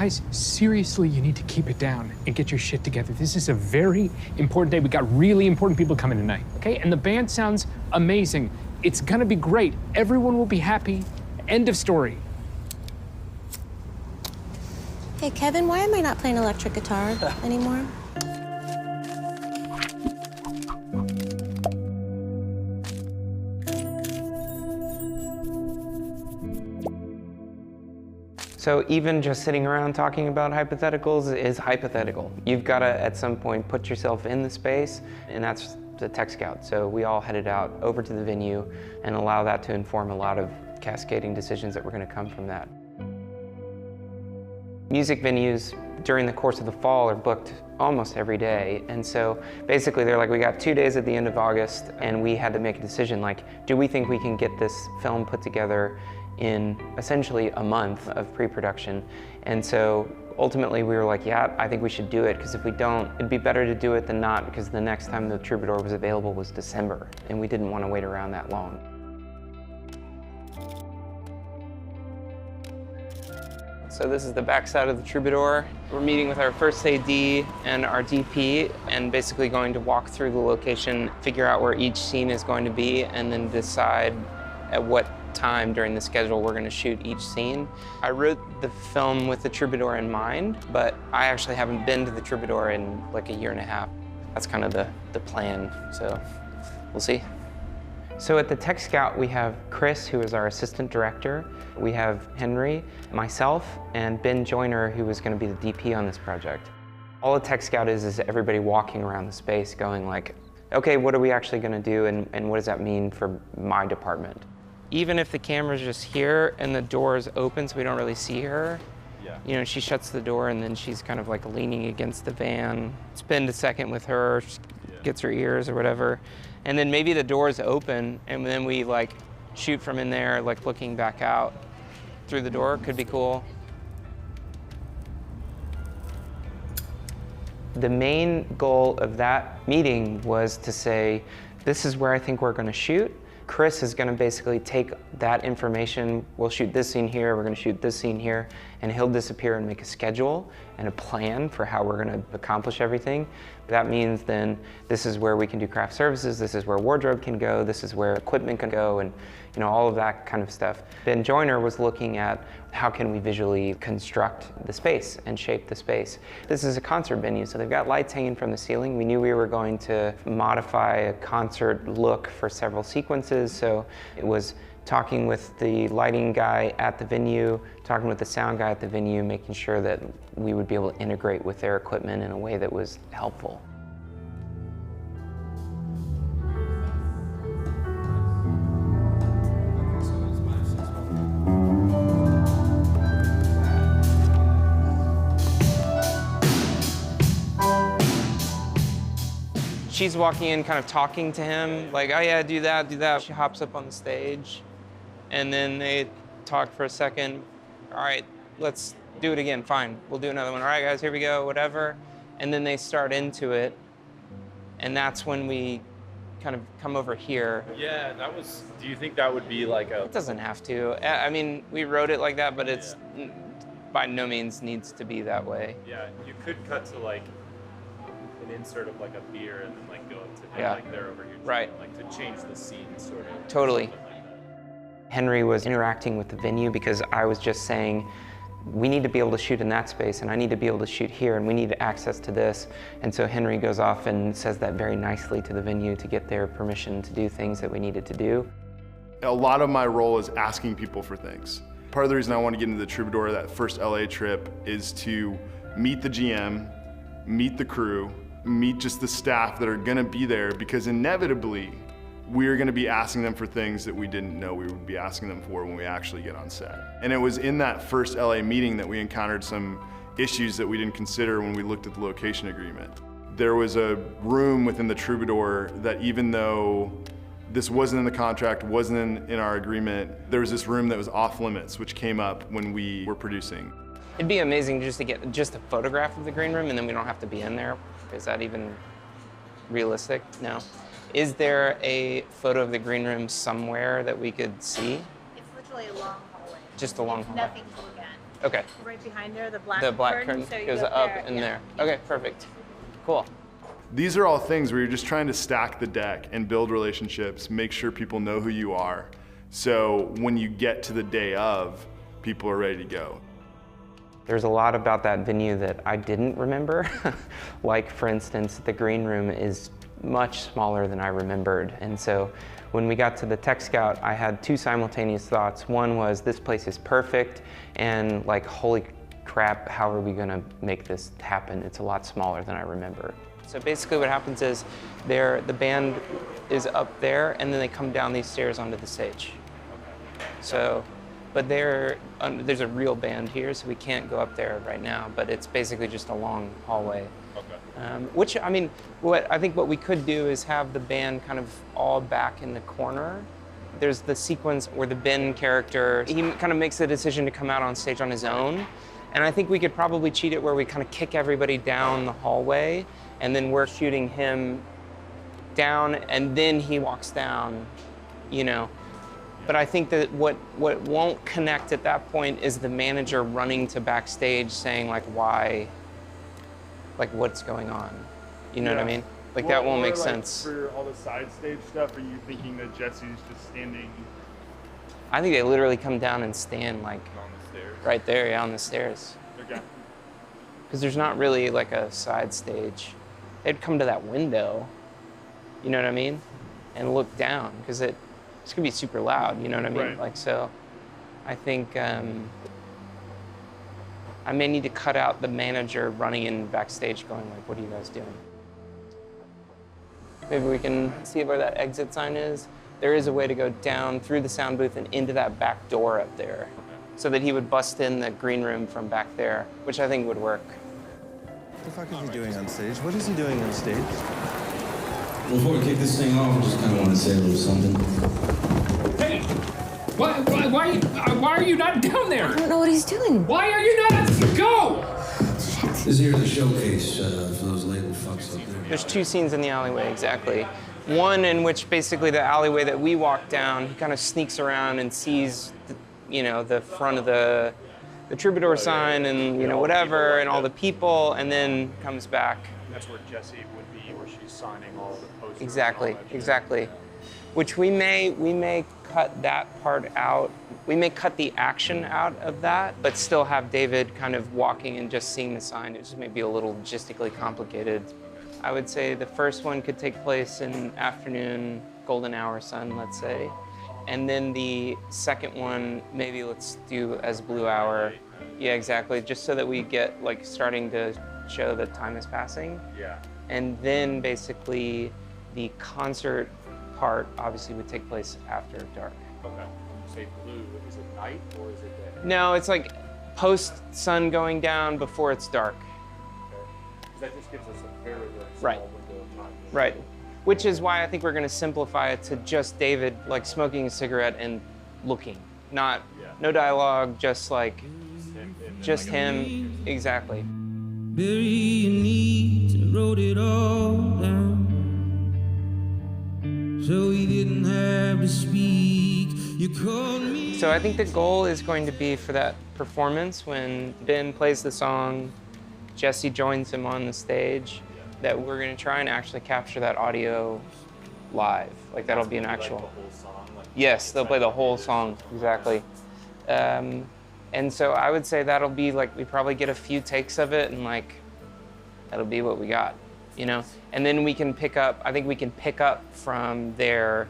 Guys, seriously, you need to keep it down and get your shit together. This is a very important day. We got really important people coming tonight, okay? And the band sounds amazing. It's gonna be great. Everyone will be happy. End of story. Hey, Kevin, why am I not playing electric guitar anymore? So even just sitting around talking about hypotheticals is hypothetical. You've got to, at some point, put yourself in the space, and that's the tech scout. So we all headed out over to the venue and allow that to inform a lot of cascading decisions that were going to come from that. Music venues during the course of the fall are booked almost every day, and so basically they're like, we got 2 days at the end of August, and we had to make a decision like, do we think we can get this film put together in essentially a month of pre-production? And so ultimately we were like, yeah, I think we should do it, because if we don't, it'd be better to do it than not, because the next time the Troubadour was available was December, and we didn't want to wait around that long. So this is the backside of the Troubadour. We're meeting with our first AD and our DP, and basically going to walk through the location, figure out where each scene is going to be, and then decide at what time during the schedule we're going to shoot each scene. I wrote the film with the Troubadour in mind, but I actually haven't been to the Troubadour in like a year and a half. That's kind of the plan, so we'll see. So at the Tech Scout, we have Chris, who is our assistant director. We have Henry, myself, and Ben Joyner, who is going to be the DP on this project. All a Tech Scout is everybody walking around the space going like, okay, what are we actually going to do, and what does that mean for my department? Even if the camera's just here and the door is open so we don't really see her, you know, she shuts the door and then she's kind of like leaning against the van. Spend a second with her, she gets her ears or whatever. And then maybe the door's open and then we like shoot from in there, like looking back out through the door. Could be cool. The main goal of that meeting was to say, this is where I think we're going to shoot. Chris is going to basically take that information. We'll shoot this scene here, we're going to shoot this scene here, and he'll disappear and make a schedule and a plan for how we're going to accomplish everything. That means then this is where we can do craft services, this is where wardrobe can go, this is where equipment can go, and you know, all of that kind of stuff. Ben Joyner was looking at how can we visually construct the space and shape the space. This is a concert venue, so they've got lights hanging from the ceiling. We knew we were going to modify a concert look for several sequences, so it was talking with the lighting guy at the venue, talking with the sound guy at the venue, making sure that we would be able to integrate with their equipment in a way that was helpful. She's walking in kind of talking to him, like, oh yeah, do that, do that. She hops up on the stage, and then they talk for a second. All right, let's do it again, fine. We'll do another one. All right, guys, here we go, whatever. And then they start into it, and that's when we kind of come over here. Yeah, that was, do you think that would be like a... It doesn't have to. I mean, we wrote it like that, but it's by no means needs to be that way. Yeah, you could cut to like an insert of like a beer and then like go into like they're over here, right? Like to change the scene, sort of. Totally. Like that. Henry was interacting with the venue because I was just saying, we need to be able to shoot in that space, and I need to be able to shoot here, and we need access to this. And so Henry goes off and says that very nicely to the venue to get their permission to do things that we needed to do. A lot of my role is asking people for things. Part of the reason I want to get into the Troubadour, that first LA trip, is to meet the GM, meet the crew, meet just the staff that are gonna be there, because inevitably we're gonna be asking them for things that we didn't know we would be asking them for when we actually get on set. And it was in that first LA meeting that we encountered some issues that we didn't consider when we looked at the location agreement. There was a room within the Troubadour that, even though this wasn't in the contract, wasn't in our agreement, there was this room that was off limits, which came up when we were producing. It'd be amazing just to get just a photograph of the green room, and then we don't have to be in there. Is that even realistic? No. Is there a photo of the green room somewhere that we could see? It's literally a long hallway. Just a long hallway. Nothing to look at. Okay. Right behind there, the black curtain so you goes go up there, and yeah. there. Okay, perfect. Cool. These are all things where you're just trying to stack the deck and build relationships, make sure people know who you are. So when you get to the day of, people are ready to go. There's a lot about that venue that I didn't remember. Like, for instance, the green room is much smaller than I remembered. And so when we got to the Tech Scout, I had two simultaneous thoughts. One was, this place is perfect, and like, holy crap, how are we gonna make this happen? It's a lot smaller than I remember. So basically what happens is the band is up there, and then they come down these stairs onto the stage. So, but there's a real band here, so we can't go up there right now, but it's basically just a long hallway. Okay. Which, I mean, I think what we could do is have the band kind of all back in the corner. There's the sequence where the Ben character, he kind of makes the decision to come out on stage on his own. And I think we could probably cheat it where we kind of kick everybody down the hallway, and then we're shooting him down, and then he walks down, you know. But I think that what won't connect at that point is the manager running to backstage saying, like, why, like, what's going on? You know what I mean? Like, that won't make sense. For all the side stage stuff, are you thinking that Jesse's just standing? I think they literally come down and stand, like, On the stairs. right there, yeah, on the stairs. Okay. Because there's not really, like, a side stage. They'd come to that window, you know what I mean? And look down, because it's gonna be super loud, you know what I mean? Right. Like, so I think I may need to cut out the manager running in backstage going like, what are you guys doing? Maybe we can see where that exit sign is. There is a way to go down through the sound booth and into that back door up there, so that he would bust in the green room from back there, which I think would work. What the fuck is he doing on stage? What is he doing on stage? Before we kick this thing off, I just kind of want to say a little something. Hey, why are you not down there? I don't know what he's doing. Why are you not? Go! This here's a showcase for those label fucks up there. There's two scenes in the alleyway, exactly. One in which basically the alleyway that we walk down, he kind of sneaks around and sees, the front of the Troubadour sign and, whatever, and all the people, and then comes back. That's where Jessie would be, where she's signing all the posters. Exactly, and all that shit. exactly. Which we may cut that part out. We may cut the action out of that, but still have David kind of walking and just seeing the sign. It just may be a little logistically complicated. I would say the first one could take place in afternoon, golden hour sun, let's say. And then the second one, maybe let's do as blue hour. Yeah, exactly, just so that we get like starting to show that time is passing. Yeah. And then basically the concert part obviously would take place after dark. Okay. When you say blue, is it night or is it day? No, it's like post sun going down before it's dark. Okay. 'Cause that just gives us a very, very small Right. window of time. Right. Which is why I think we're going to simplify it to just David like smoking a cigarette and looking. Not, no dialogue, just like, just him. Exactly. Bury your knees and wrote it all down. So he didn't have to speak. You called me. So I think the goal is going to be for that performance when Ben plays the song, Jessie joins him on the stage, that we're going to try and actually capture that audio live. Like that'll be an actual. Like the whole song. Like Yes, they'll play the whole song, exactly. And so I would say that'll be like, we probably get a few takes of it and like, that'll be what we got, And then we can pick up, I think we can pick up from there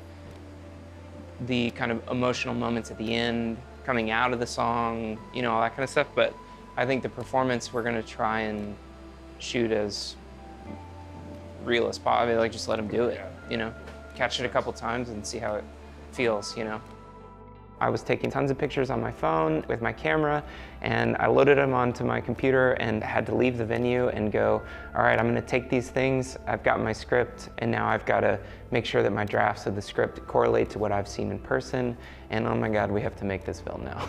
the kind of emotional moments at the end, coming out of the song, all that kind of stuff. But I think the performance, we're gonna try and shoot as real as possible. I mean, like just let him do it, Catch it a couple times and see how it feels, I was taking tons of pictures on my phone with my camera, and I loaded them onto my computer and had to leave the venue and go, all right, I'm gonna take these things, I've got my script, and now I've gotta make sure that my drafts of the script correlate to what I've seen in person, and oh my God, we have to make this film now.